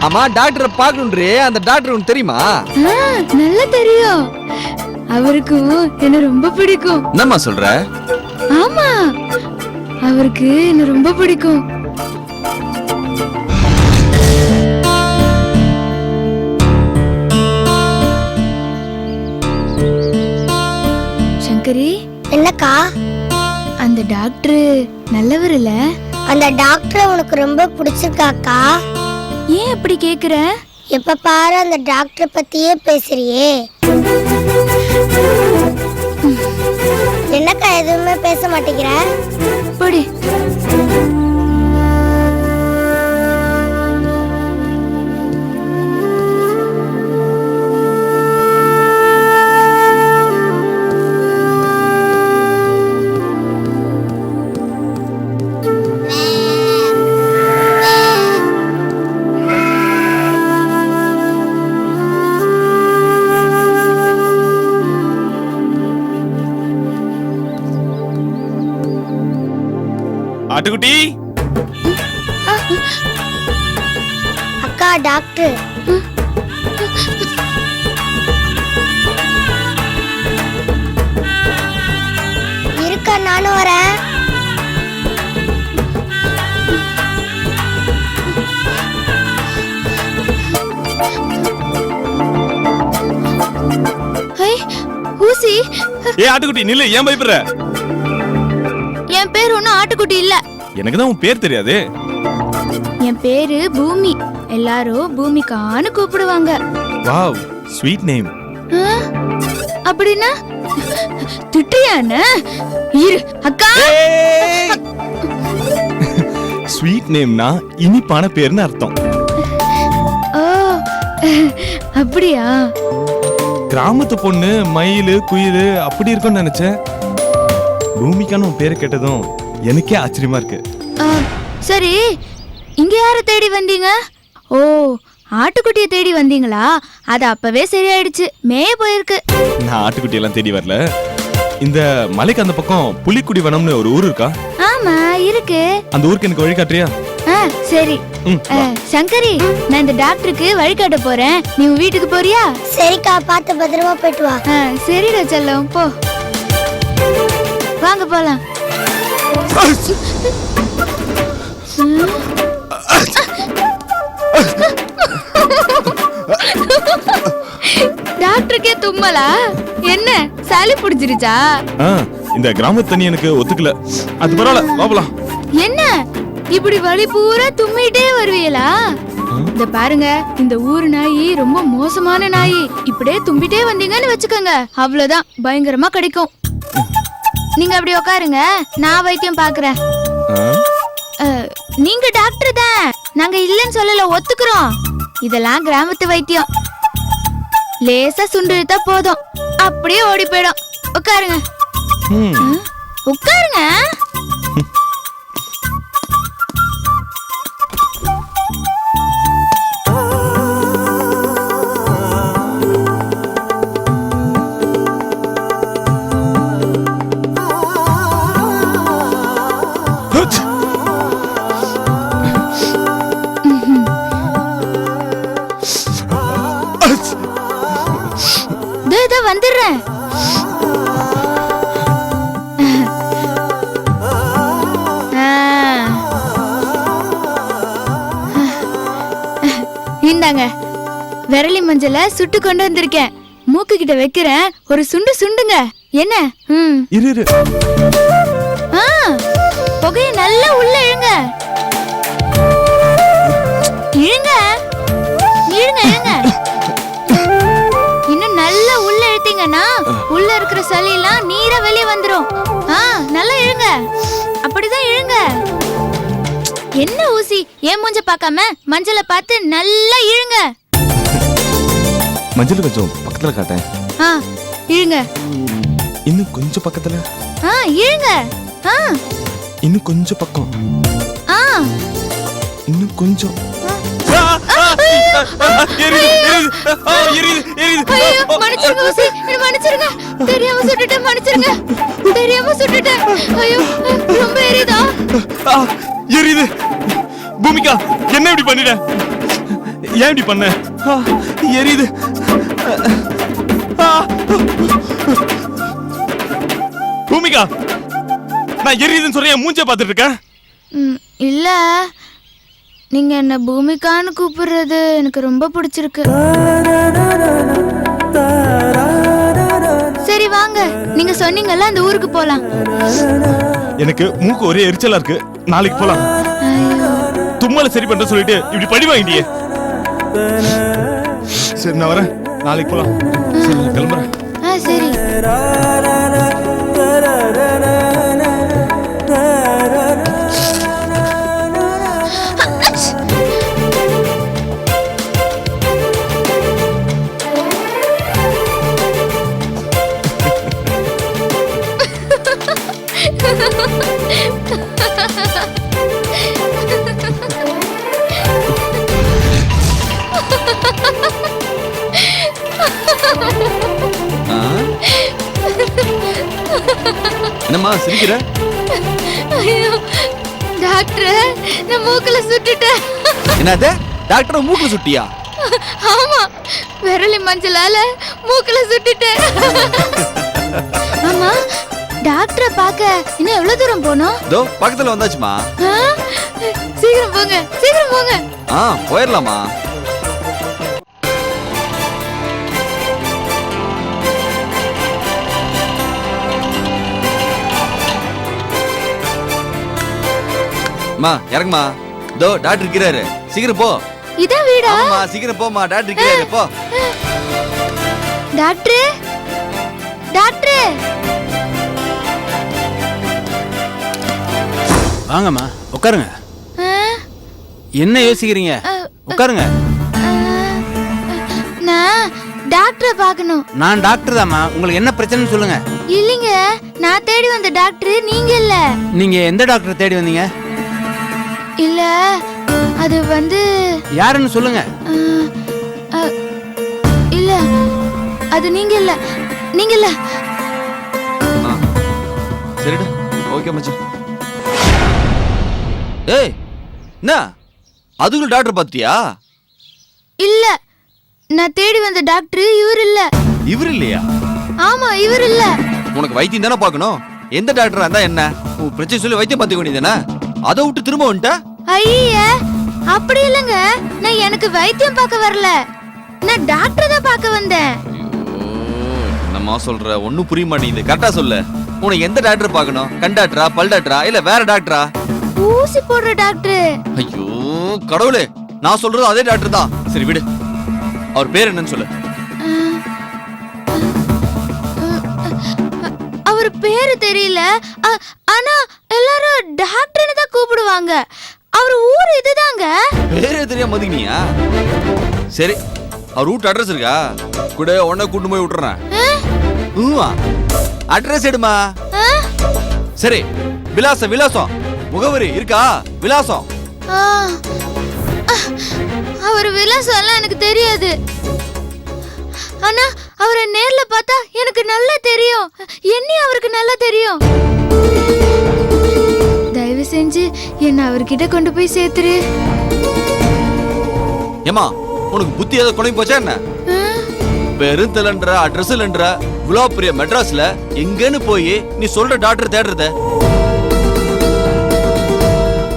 ஆமா டாக்டரை பாக்கணும்ன்றே, அந்த டாக்டர் உனக்கு தெரியுமா? நல்லா தெரியும். அவருக்கும் என்ன ரொம்ப பிடிக்கும். என்னம்மா சொல்ற? ஆமா, அவருக்கு என்ன ரொம்ப பிடிக்கும். சங்கரி, என்னக்கா? அந்த டாக்டர் நல்லவர் இல்ல? அந்த டாக்டர் உனக்கு ரொம்ப பிடிச்சிருக்காக்கா? ஏன் அப்படி கேக்குற? எப்ப பாரு அந்த டாக்டர் பத்தியே பேசுறியே. என்னக்கா எதுவுமே பேச மாட்டேங்கிற? படி. ஆட்டுக்குட்டி, அக்கா டாக்டர். இருக்கா, நானும் வரேன். ஊசி. ஏ ஆட்டுக்குட்டி நில்லு, ஏன் பயப்படுற? என் பேர் ஒன்னும் ஆட்டுக்குட்டி இல்ல. எனக்கு தான் உன் பேர் தெரியாது. என் பேரு பூமி. எல்லாரும் பூமிகான்னு கூப்பிடுவாங்க. Wow, sweet name. அப்படின்னா திட்டியானே? இரு அக்கா. ஸ்வீட் நேம்னா இனிப்பான பேர்னு அர்த்தம். ஓ, அப்படியா? கிராமத்து பொண்ணு மயிலு குயிலு அப்படி இருக்கும்னு நினைச்சேன். பூமிக்கான உன் பேரை கேட்டதும் எனக்கே ஆச்சரியமா இருக்கு. சரி, இங்க யார தேடி வந்தீங்க? ஓ, ஆட்டுக்குட்டிய தேடி வந்தீங்களா? அது அப்பவே சரியாயிடுச்சு, மேய போயிருக்கு. நான் ஆட்டுக்குட்டி எல்லாம் தேடி வரல. இந்த மலைக்கு அந்த பக்கம் புலிக்குடி வனம்னு ஒரு ஊர் இருக்கா? ஆமா இருக்கு. அந்த ஊருக்கு எனக்கு வழி காட்டுறியா? சரி. சங்கரி, நான் இந்த டாக்டருக்கு வழிகாட்ட போறேன். நீ உன் வீட்டுக்கு போறியா? சரிக்கா, பார்த்து பத்திரமா போயிட்டு வா. சரிடா செல்லம், போ. வாங்க போலாம். டாக்டருக்கே தும்மலா? என்ன சளி பிடிச்சிருச்சா? இந்த கிராமத்து தண்ணி எனக்கு ஒத்துக்கல. அது பரவாயில்ல, வாப்பலாம். என்ன இப்படி வலி பூரா தும்மிட்டே வருவீங்களா? இந்த பாருங்க, இந்த ஊர் நாய் ரொம்ப மோசமான நாய். இப்படியே தும்பிட்டே வந்தீங்கன்னு வச்சுக்கோங்க, அவ்வளவுதான், பயங்கரமா கிடைக்கும். நீங்க அப்படி உட்காருங்க, நான் வைத்தியம் பாக்குறேன். நீங்க டாக்டர் தான், நாங்க இல்லன்னு சொல்லல, ஒத்துக்கிறோம். இதெல்லாம் கிராமத்து வைத்தியம். லேசா சுண்டு இழுத்தா போதும், அப்படியே ஓடி போயிடும். உட்காருங்க. உட்காருங்க. வந்துடுறேன். இந்தாங்க, விரலி மஞ்சள சுட்டு கொண்டு வந்திருக்கேன். மூக்கு கிட்ட வைக்கிறேன், ஒரு சுண்டு சுண்டுங்க. என்ன? இரு. புகைய நல்லா உள்ள இழுங்க. இழுங்க இழுங்க இழுங்க. இன்னும் நல்லா உள்ள இழுத்தீங்கன்னா உள்ள இருக்கிற சளி எல்லாம் நீரா வெளியே வந்துரும். நல்லா இழுங்க, அப்படிதான் இழுங்க. என்ன ஊசி, ஏன் மூஞ்ச பார்க்காம மஞ்சளை பார்த்து நல்லா இழுங்க. மஞ்சள் கொஞ்சம் பக்கத்துல காட்டேன். இழுங்க. இன்னும் கொஞ்சம் பக்கத்துல. இழுங்க. இன்னும் கொஞ்சம் பக்கம். இன்னும் கொஞ்சம். மன்னிச்சிருங்க ஊசி, மன்னிச்சிருங்க. தெரியாம சுட்டுட்டேன், மன்னிச்சிருங்க. தெரியாம சுட்டுட்டேன். ஐயோ, ரொம்ப எரியுதா? எரியுது. பூமிகா, என்ன இப்படி பண்ணிட்ட? ஏன் இப்படி பண்ண? எரியுது. பூமிகா, நான் எரியுதுன்னு சொல்றேன், என் மூஞ்ச பார்த்துட்டு இருக்கேன். இல்ல, நீங்க என்ன பூமிகான்னு கூப்பிடுறது எனக்கு ரொம்ப பிடிச்சிருக்கு. சரி வாங்க, நீங்க சொன்னீங்கல்ல அந்த ஊருக்கு போலாம். எனக்கு மூக்கு ஒரே எரிச்சலா இருக்கு, நாளைக்கு போலாம். தும்மல சரி பண்ற சொல்லிட்டு இப்படி பழி வாங்கிட்டியே. சரி நான் வரேன், நாளைக்கு போலாம். சரி நான் கிளம்புறேன். சரி. என்னம்மா சிரிக்கிற? ஐயோ டாக்டர், நான் மூக்குல சுட்டுட்டேன். என்னது? டாக்டர் மூக்குல சுட்டியா? ஆமா, விரலி மஞ்சளால மூக்குல சுட்டுட்டேன். ஆமா, டாக்டரை பார்க்க இன்னும் எவ்வளவு தூரம் போகணும்? இதோ பக்கத்துல வந்தாச்சுமா. சீக்கிரம் போங்க, சீக்கிரம் போங்க. போயிடலாமா? அம்மா இறங்குமா. இதோ டாக்டர் இருக்கிறாரு, சீக்கிரம் போ. இதான் வீடா? ஆமா சீக்கிரம் போமா, டாக்டர் இருக்கிறாரு, போ. Doctor, doctor. வாங்கம்மா உட்காருங்க. என்ன யோசிக்கிறீங்க? உட்காருங்க. நான் டாக்டரை பார்க்கணும். நான் டாக்டர் தாம்மா, உங்களுக்கு என்ன பிரச்சனைன்னு சொல்லுங்க. இல்லைங்க, நான் தேடி வந்த டாக்டர் நீங்க இல்ல. நீங்க எந்த டாக்டர் தேடி வந்தீங்க? இல்ல, அது வந்து யாருன்னு சொல்லுங்க. இல்ல, அது நீங்க இல்ல, நீங்க இல்ல. சரிடா, ஓகே மச்சான். ஏய் என்ன அதுக்குள்ள டாக்டர் பாத்தியா? இல்ல, நான் தேடி வந்த டாக்டர் இவர் இல்ல. இவர் இல்லையா? ஆமா, இவர் இல்ல. உனக்கு வைத்தியம் தானே பார்க்கணும். எந்த டாக்டரா இருந்தா என்ன? உன் பிரச்சனை சொல்லி வைத்தியம் பார்த்துக்க வேண்டியதானே? அதை விட்டு திரும்ப வந்துட்ட? ஐய, அப்படி இல்லங்க, நான் எனக்கு வைத்தியம் பார்க்க வரல, நான் டாக்டர் தான் பார்க்க வந்தேன். என்னம்மா சொல்ற? ஒன்னும் புரிய மாட்டேங்குது, கரெக்டா சொல்லு. உனக்கு எந்த டாக்டர் பார்க்கணும்? கண் டாக்டரா, பல் டாக்டரா, இல்ல வேற டாக்டரா? ஊசி போடுற டாக்டர். ஐயோ கடவுளே, நான் சொல்றது அதே டாக்டர் தான். சரி விடு, அவர் பேர் என்னன்னு சொல்லு. அவர் பேரு தெரியல, ஆனா எல்லாரும் டாக்டர்னு தான் கூப்பிடுவாங்க. அவர் ஊர் இதுதாங்க. பேரே தெரியாம மதிக்கினியா? சரி, அவர் வீட்டு அட்ரஸ் இருக்கா? கூட உன்னை கூட்டு போய் விட்டுறேன். அட்ரஸ் எடுமா. சரி, விலாசம் விலாசம் முகவரி இருக்கா? விலாசம். அவர் விலாசம் எல்லாம் எனக்கு தெரியாது, ஆனா அவரை நேர்ல பார்த்தா எனக்கு நல்லா தெரியும். என்ன அவருக்கு நல்லா தெரியும். தயவு செஞ்சு என்ன அவர்கிட்ட கொண்டு போய் சேர்த்துரு. ஏமா, உனக்கு புத்தி ஏதோ குழம்பு போச்சா என்ன? பெருந்தலன்ற அட்ரஸ் இல்லன்ற இவ்வளோ பெரிய மெட்ராஸ்ல எங்கன்னு போய் நீ சொல்ற டாக்டர் தேடுறத?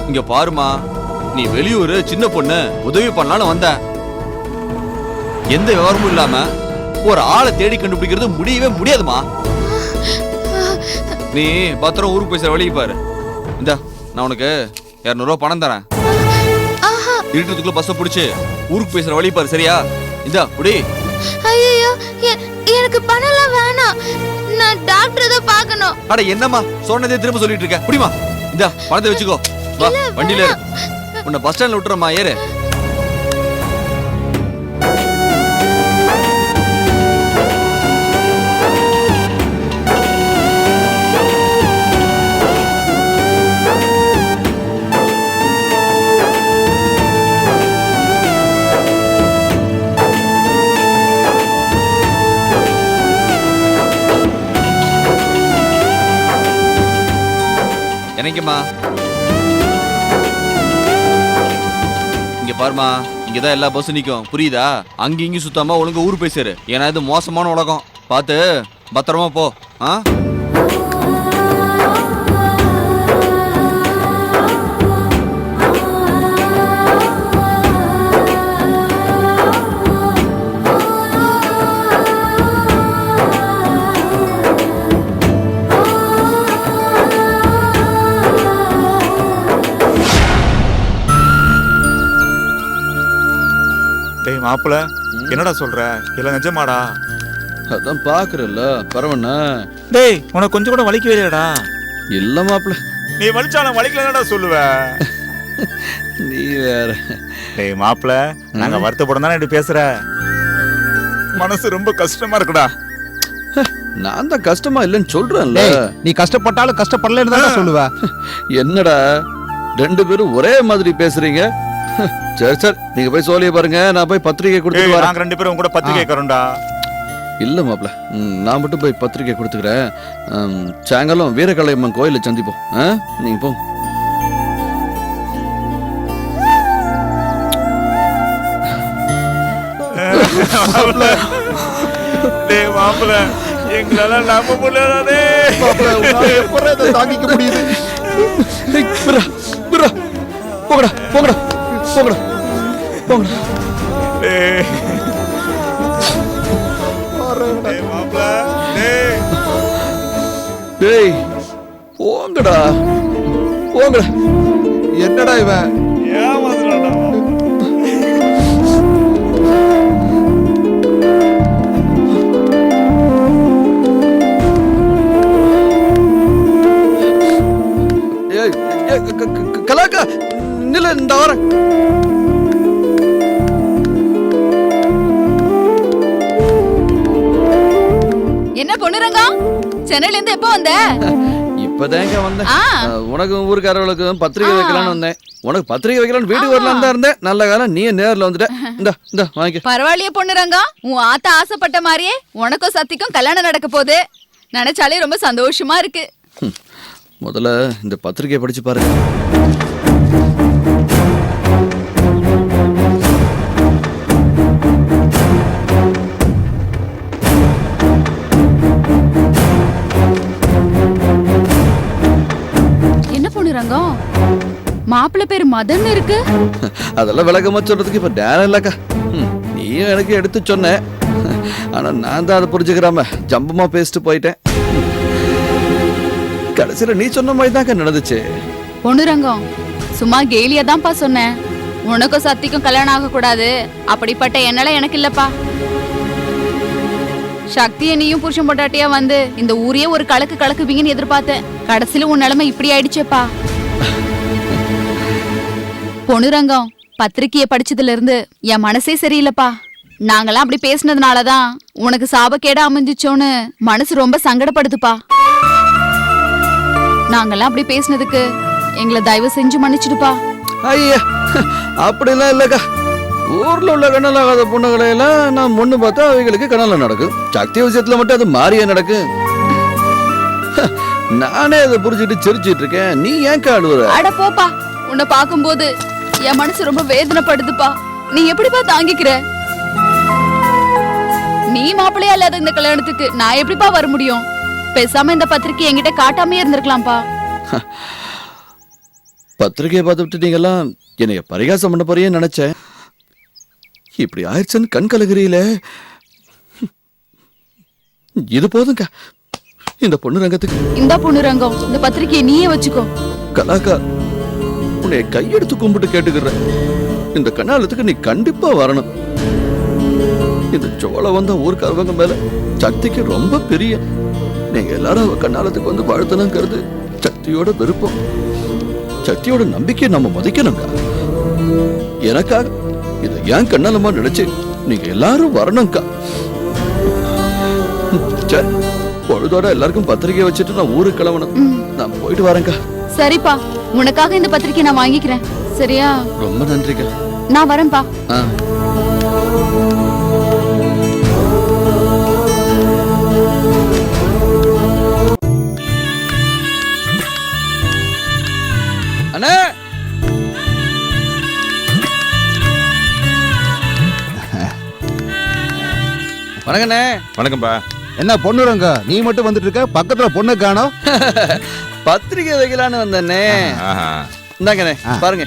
இங்க பாருமா, நீ வெளியூர் சின்ன பொண்ணு, உதவி பண்ணலான்னு வந்த. எந்த விவரமும் இல்லாம ஒரு ஆளை தேடி கண்டுபிடிக்கிறது முடியவே முடியாதுமா. நீ பத்திரம் ஊருக்கு பேசுற வழியை பாரு. இந்த நான் உனக்கு 200 ரூபாய் பணம் தரேன். இருட்டுக்குள்ள பஸ்ஸை பிடிச்சு ஊருக்கு பேசுற வழி பாரு, சரியா? இந்த புடி. ஐயோ, எனக்கு பணம்லாம் வேணாம், நான் டாக்டர் தான் பார்க்கணும். அட என்னம்மா சொன்னதே திரும்ப சொல்லிட்டு இருக்க? புடிமா, இந்த பணத்தை வச்சுக்கோ. வா வண்டியில ஏறு, உன்னை பஸ் ஸ்டாண்ட்ல விட்டுறமா, ஏறு. இறங்கிமா. இங்க பாருமா, இங்கதான் எல்லா பஸ்ஸும் நிக்கும், புரியுதா? அங்க இங்கயும் சுத்தாம ஒழுங்கா ஊர் போய் சேரு. ஏன்னா இது மோசமான உலகம், பார்த்து பத்திரமா போ. ஆ டேய் மாப்பிள, என்னடா சொல்ற? இல்ல நிஜமாடா? அதான் பாக்குறல்ல, பரவண்ணா. டேய் உனக்கு கொஞ்சம் கூட வலிக்கவே இல்லையாடா? இல்ல மாப்பிள. நீ வலிச்சாலும் வலிக்கலடா சொல்லுவ. நீ வேற. டேய் மாப்பிள, நாங்க வருத்தப்படும் தானே இப்படி பேசுற? மனசு ரொம்ப கஷ்டமா இருக்குடா. நான் தான் கஷ்டமா இல்லைன்னு சொல்றேன்ல. நீ கஷ்டப்பட்டாலும் கஷ்டப்படலன்னு தானே சொல்லுவ. என்னடா ரெண்டு பேரும் ஒரே மாதிரி பேசுறீங்க? சரி சரி, நீங்க போய் சொல்லிய பாருங்க, நான் போய் பத்திரிகை கொடுத்துட்டு வரேன். நாங்க ரெண்டு பேரும் கூட பத்திரிகை கேட்கறோம்டா. இல்ல மாப்ள, நான் மட்டும் போய் பத்திரிகை கொடுத்துக்கிறேன். சாயங்காலம் வீரகலையம்மன் கோயில சந்திப்போம். நீங்க போ. டேய் மாப்பிள, எங்களால நம்ப முடியலடா. தாங்கிக்க முடியுது. போங்கடா போங்கடா போங்கடா போங்கடா. டேய் மாப்பிள, டேய் டேய் போங்கடா போங்கடா. என்னடா இவன் ஏமாத்துறாடா. கலாக்கா நில இந்த வரேன். என்ன பொண்ணுரங்கா, சென்னையில இருந்து எப்போ வந்த? இப்பதாங்க வந்தேன். உனக்கும் ஊருக்காரர்களுக்கும் பத்திரிகை வைக்கலான்னு வந்தேன். உனக்கு பத்திரிகை வைக்கலான்னு வீட்டுக்கு வரலாம் தான் இருந்தேன். நல்ல காலம் நீ நேர்ல வந்துட்ட. இந்த வாங்கிக்க. பரவாயில்லையே பொண்ணுரங்கா, உன் ஆத்தா ஆசைப்பட்ட மாதிரியே உனக்கும் சத்திக்கும் கல்யாணம் நடக்க போகுது. நினைச்சாலே ரொம்ப சந்தோஷமா இருக்கு. முதல்ல இந்த பத்திரிகையை படிச்சு பாருங்க. என்ன பொண்ணுரங்கம், மாப்பிள்ளை பேரு மதன் இருக்கு? அதெல்லாம் விளக்கமா சொல்றதுக்கு இப்ப நேரம் இல்லக்கா. நீயும் எனக்கு எடுத்து சொன்ன, ஆனா நான் தான் அதை புரிஞ்சுக்கிறாம ஜம்பமா பேசிட்டு போயிட்டேன். கடைசியில நீ சொன்ன மாதிரி தான் நடந்துச்சு. பொண்ணுரங்கம், சும்மா கேலியா தான்ப்பா சொன்னேன். உனக்கும் சத்திக்கும் கல்யாணம் ஆக கூடாது அப்படிப்பட்ட எண்ணெல்லாம் எனக்கு இல்லப்பா. சக்தியை நீயும் புருஷன் பொட்டாட்டியா வந்து இந்த ஊரையே ஒரு கலக்குவீங்கன்னு எதிர்பார்த்தேன். கடைசியில உன் நிலைமை இப்படி ஆயிடுச்சேப்பா. பொண்ணுரங்கம், பத்திரிக்கைய படிச்சதுல இருந்து என் மனசே சரியில்லைப்பா. நாங்கெல்லாம் அப்படி பேசினதுனாலதான் உனக்கு சாபக்கேடா அமைஞ்சிச்சோன்னு மனசு ரொம்ப சங்கடப்படுதுப்பா. நாங்கெல்லாம் அப்படி பேசினதுக்கு எங்களை தயவு செஞ்சு மன்னிச்சிடுப்பா. ஐயா அப்படிலாம் இல்லக்கா. ஊர்ல உள்ள கண்ணலாகாத பொண்ணுகளை எல்லாம் நான் முன்னு பார்த்தா அவைகளுக்கு கண்ணல நடக்கும். சக்தி விஷயத்துல மட்டும் அது மாறியே நடக்கு. நானே அதை புரிஞ்சுட்டு சிரிச்சிட்டு இருக்கேன். நீ ஏன் காடுற? அட போப்பா, உன்னை பார்க்கும்போது என் மனசு ரொம்ப வேதனைப்படுதுப்பா. நீ எப்படிப்பா தாங்கிக்கிற? நீ மாப்பிள்ளையா இல்லாத இந்த கல்யாணத்துக்கு நான் எப்படிப்பா வர முடியும்? பேசாம இந்த பத்திரிக்கை என்கிட்ட காட்டாமே இருந்திருக்கலாம்ப்பா. பத்திரிகையை பார்த்துட்டு நீங்கெல்லாம் என்னைய பரிகாசம் பண்ண போறியே நினைச்சேன். இப்படி ஆயிடுச்சுன்னு கண் கலகிறீல. இது போதுங்க இந்த பொண்ணு ரங்கத்துக்கு. இந்த பொண்ணு ரங்கம், இந்த பத்திரிக்கையை நீயே வச்சுக்கோ. கலாக்கா, உன்னை கையெடுத்து கும்பிட்டு கேட்டுக்கிறேன். இந்த கண்ணாலத்துக்கு நீ கண்டிப்பா வரணும். இந்த சோழ வந்த ஊருக்காரவங்க மேல சக்திக்கு ரொம்ப பெரிய. நீங்க எல்லாரும் அவ கண்ணாலத்துக்கு வந்து வாழ்த்தணுங்கிறது சக்தியோட விருப்பம். சக்தியோட நம்பிக்கையை நம்ம மதிக்கணுங்க. எனக்காக இதை ஏன் கண்ணாலமா நினைச்சு நீங்க எல்லாரும் வரணும்க்கா. சரி, பொழுதோட எல்லாருக்கும் பத்திரிகை வச்சுட்டு நான் ஊருக்கு கிளம்பணும். நான் போயிட்டு வரேன்க்கா. சரிப்பா, உனக்காக இந்த பத்திரிக்கை நான் வாங்கிக்கிறேன். சரியா? ரொம்ப நன்றிக்கா. நான் வரேன்பா. அண்ணே வணக்கண்ணே. வணக்கம்பா. என்ன பொண்ணுறங்க நீ மட்டும் வந்துட்டு இருக்க, பக்கத்துல பொண்ணு காணோம். பத்திரிக்கை வைக்கலான்னு வந்தேனே. ஆஹா. இந்தாங்கண்ணே பாருங்க.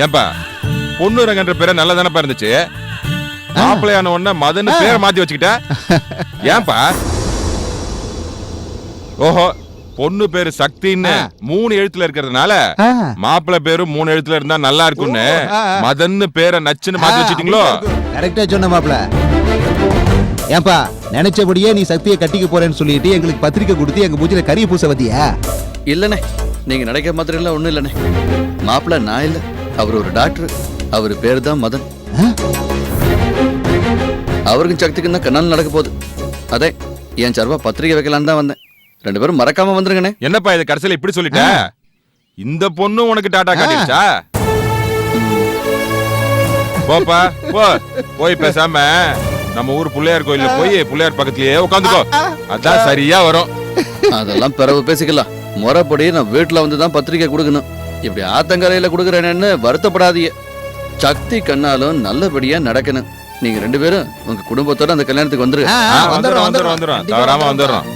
ஏன்பா பொண்ணு ரங்கன்ற பேரை நல்லா தானப்பா இருந்துச்சு, மாப்பிள்ளையான உடனே மதன்னு பேரை மாத்தி வச்சுக்கிட்ட ஏன்பா? ஓஹோ, பொண்ணு பேரு சக்தின்னு 3 எழுத்துல இருக்கிறதுனால மாப்பிள்ளை பேரு 3 எழுத்துல இருந்தா நல்லா இருக்கும்னு மதன்னு பேரை நச்சுன்னு மாத்தி வச்சுட்டீங்களோ? கரெக்டா சொன்ன மாப்பிள. ஏன்பா நினைச்சபடியே நீ சக்தியை கட்டிக்க போறேன்னு சொல்லிட்டு எங்களுக்கு பத்திரிக்கை கொடுத்து எங்க மூச்சில கறி பூச வத்தியா? இல்லண்ணே, நீங்க நினைக்கிற மாதிரி எல்லாம் ஒண்ணும் இல்லண்ணே. மாப்பிள்ள நான் இல்ல, அவர் ஒரு டாக்டர். அவர் பேரு தான் மதன். அவருக்கும் சக்திக்கும் தான் கண்ணால் நடக்க போகுது. அதே என் சார்பா பத்திரிகை வைக்கலான்னு தான் வந்தேன். 2 பேரும் மறக்காம வந்துருங்கண்ணே. என்னப்பா இது கடைசியில இப்படி சொல்லிட்ட? இந்த பொண்ணு உனக்கு டாடா காட்டிடுச்சா? போப்பா போ, போய் பேசாம நம்ம ஊர் பிள்ளையார் கோயில்ல போய் பிள்ளையார் பக்கத்துலயே உட்காந்துக்கோ, அதான் சரியா வரும். அதெல்லாம் பிறகு பேசிக்கலாம். முறைப்படி நான் வீட்டுல வந்து தான் பத்திரிகை கொடுக்கணும். இப்படி ஆத்தங்கரையில கொடுக்குறேன்னு வருத்தப்படாதீங்க. சக்தி கண்ணாலும் நல்லபடியா நடக்கணும். நீங்க 2 பேரும் உங்க குடும்பத்தோட அந்த கல்யாணத்துக்கு வந்துருங்க. வந்துடும் தவறாம வந்துடுறோம்.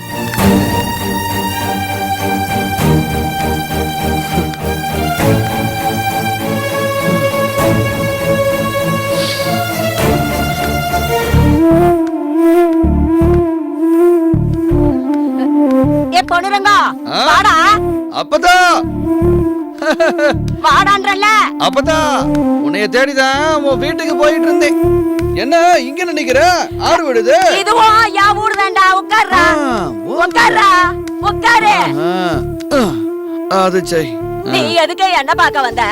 ஏ பொண்ணுரங்கா வாடா. அப்பதா வாடான்றல்ல. அப்பதா உன்னைய தேடிதான் உன் வீட்டுக்கு போயிட்டு இருந்தேன். என்ன இங்க நினைக்கிற? ஆறு விடுது. இதுவும் என் ஊரு தான்டா. உட்கார்றா உட்கார்றா உட்காரு. அது சரி. நீ எதுக்கு என்ன பார்க்க வந்த?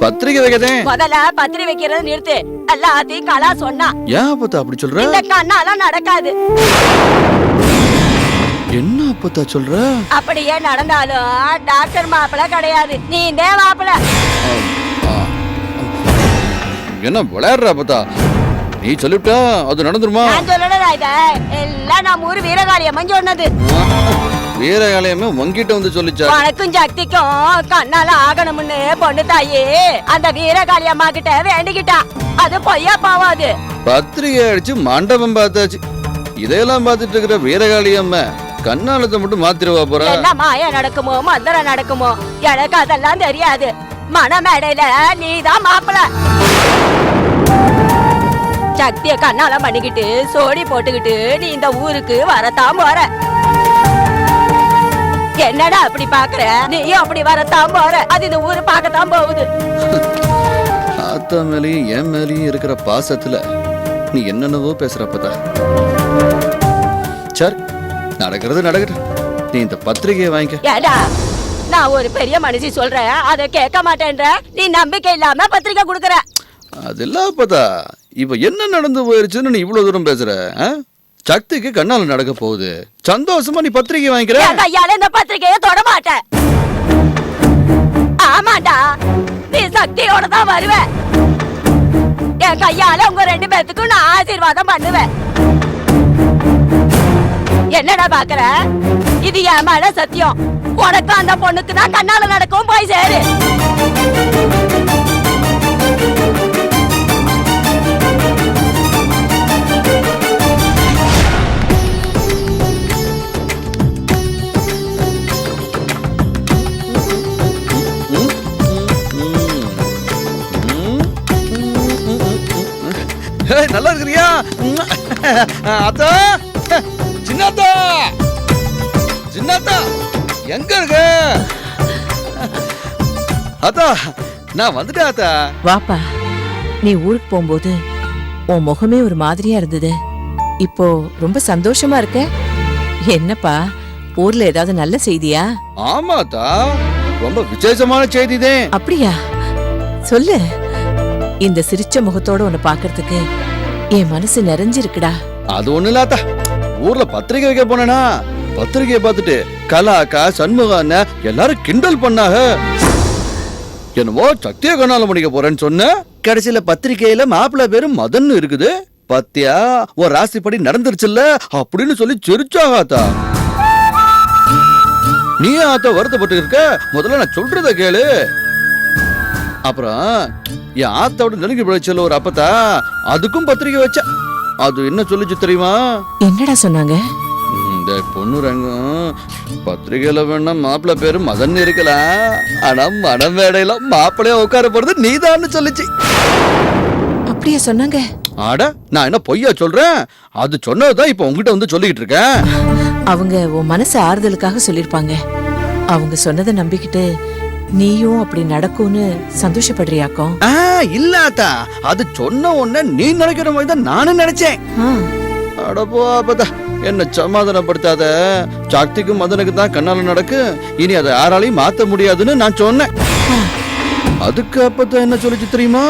பத்திரிகை வைக்கதே. முதல்ல பத்திரி வைக்கிறது நிறுத்து. எல்லாத்தையும் கலா சொன்னா. ஏன் அப்பதா அப்படி சொல்ற? இந்த கண்ணால நடக்காது. என்ன அப்பதா சொல்ற? அப்படியே நடந்தாலும் டாக்டர் மாப்பிள கிடையாது, நீ இந்த மாப்பிள. என்ன விளையாடுற அப்பதா? நீ சொல்லிவிட்டா அது நடந்துருமா? நான் சொல்லலடா, இத எல்லாம் நம்ம ஊரு வீரகாளி அம்மன் சொன்னது. வீரகாளியமே உன்கிட்ட வந்து சொல்லிச்சா? உனக்கும் சக்திக்கும் கண்ணால ஆகணும்னு பொண்ணு தாயே அந்த வீரகாளி அம்மா கிட்ட வேண்டிக்கிட்டா. அது பொய்யா பாவாது. பத்திரிகை அடிச்சு மண்டபம் பார்த்தாச்சு. இதையெல்லாம் பார்த்துட்டு இருக்கிற வீரகாளி அம்மா கண்ணாலத்தை மட்டும் மாத்திருவா போறா? என்ன மாயா நடக்குமோ மந்திரம் நடக்குமோ எனக்கு அதெல்லாம் தெரியாது. மணமேடையில நீதான் மாப்பிள. சக்திய கண்ணால பண்ணிக்கிட்டு சோடி போட்டுக்கிட்டு நீ இந்த ஊருக்கு வரத்தான் போற. என்னடா அப்படி பாக்குற? நீயும் அப்படி வரத்தான் போற. அது இந்த ஊரு பார்க்கத்தான் போகுது. ஆத்தா மேலேயும் என் மேலேயும் இருக்கிற பாசத்துல நீ என்னென்னவோ பேசுறப்பதா. சரி, நடக்கிறது நடக்கட்டும். நீ இந்த பத்திரிகையை வாங்கிக்க. ஏடா, நான் ஒரு பெரிய மனுஷி சொல்றேன், அதை கேட்க மாட்டேன்ற. நீ நம்பிக்கை இல்லாம பத்திரிக்கை கொடுக்கற. அதெல்லாம் அப்பதா இப்ப என்ன நடந்து போயிருச்சுன்னு நீ இவ்வளவு தூரம் பேசுற? சக்திக்கு கண்ணால நடக்க போகுது. சந்தோஷமா நீ பத்திரிகை வாங்கிக்கிற. என் கையால இந்த பத்திரிக்கையை தொட மாட்டேன். ஆமாண்டா, நீ சக்தியோட தான் வருவ. என் கையால உங்க 2 பேத்துக்கும் நான் ஆசீர்வாதம் பண்ணுவேன். என்னடா பாக்குற? இது என் மேல சத்தியம். உனக்கு அந்த பொண்ணுக்கு தான் கண்ணால நடக்கும். போய் சேரு. நல்லா இருக்கிறியா அத்தா? சின்னத்தா, சின்னத்தா எங்க இருக்க? அத்தா நான் வந்துட்டேன் அத்தா. வாப்பா, நீ ஊருக்கு போகும்போது உன் முகமே ஒரு மாதிரியா இருந்தது. இப்போ ரொம்ப சந்தோஷமா இருக்க. என்னப்பா, ஊர்ல ஏதாவது நல்ல செய்தியா? ஆமா அத்தா, ரொம்ப விசேஷமான செய்திதான். அப்படியா? சொல்லு. இந்த சிரிச்ச முகத்தோட உன்னை பாக்குறதுக்கு என் மனசு நிறைஞ்சிருக்குடா. அது ஒண்ணு இல்லாத்தா, ஊர்ல பத்திரிகை வைக்க போனேனா, பத்திரிகையை பார்த்துட்டு கலாக்கா சண்முகான்னு எல்லாரும் கிண்டல் பண்ணாங்க. என்னவோ சக்திய கண்ணால முடிக்க போறேன்னு சொன்ன, கடைசியில பத்திரிகையில மாப்பிள்ளை பேரு மதன் இருக்குது. பத்தியா ஒரு ராசிப்படி நடந்துருச்சுல்ல அப்படின்னு சொல்லி சிரிச்சாகாத்தா. நீ ஆத்த வருத்தப்பட்டு இருக்க, முதல்ல நான் சொல்றத கேளு. அப்புறம் என் ஆத்தாவோட நெருங்கி பிழைச்சல ஒரு அப்பத்தா, அதுக்கும் பத்திரிக்கை வச்ச. அது என்ன சொல்லிச்சு தெரியுமா? என்னடா சொன்னாங்க? இந்த பொண்ணு ரங்கம் பத்திரிகையில வேணா மாப்பிள்ள பேரு மதன் இருக்கலாம், ஆனா மணமேடையில மாப்பிள்ளைய உட்கார போறது நீதான்னு சொல்லிச்சு. அப்படியே சொன்னாங்க? ஆட, நான் என்ன பொய்யா சொல்றேன்? அது சொன்னதுதான் இப்ப உங்ககிட்ட வந்து சொல்லிக்கிட்டு இருக்கேன். அவங்க உன் மனசு ஆறுதலுக்காக சொல்லிருப்பாங்க. அவங்க சொன்னதை நம்பிக்கிட்டு நீயும் அப்படி நடக்கும்னு சந்தோஷப்படுறியாக்கும்? இல்லாத்தா, அது சொன்ன உடனே நீ நினைக்கிற மாதிரி தான் நானும் நினைச்சேன். அடப்போ அப்பதா, என்ன சமாதானப்படுத்தாத. சக்திக்கும் மதனுக்கு தான் கண்ணால நடக்கு, இனி அதை யாராலையும் மாத்த முடியாதுன்னு நான் சொன்னேன். அதுக்கு அப்பதான் என்ன சொல்லிச்சு தெரியுமா?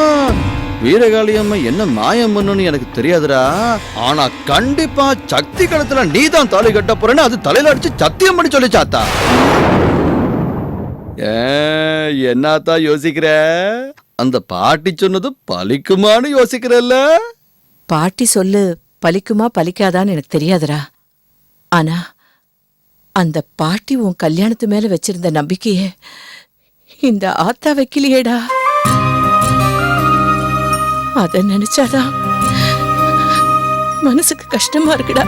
வீரகாளி அம்மா என்ன மாயம் பண்ணுன்னு எனக்கு தெரியாதுடா, ஆனா கண்டிப்பா சக்தி கழுத்துல நீ தான் தாலி கட்ட போறேன்னு அது தலையில அடிச்சு சத்தியம் பண்ணி சொல்லிச்சாத்தா. என்னத்தா யோசிக்கிற? அந்த பாட்டி சொன்னது பலிக்குமான்னு யோசிக்கிறல்ல? பாட்டி சொல்லு பலிக்குமா பலிக்காதான்னு எனக்கு தெரியாதுடா. ஆனா அந்த பாட்டி உன் கல்யாணத்து மேல வச்சிருந்த நம்பிக்கைய இந்த ஆத்தா வைக்கலையேடா. அத நினைச்சாதான் மனசுக்கு கஷ்டமா இருக்குடா.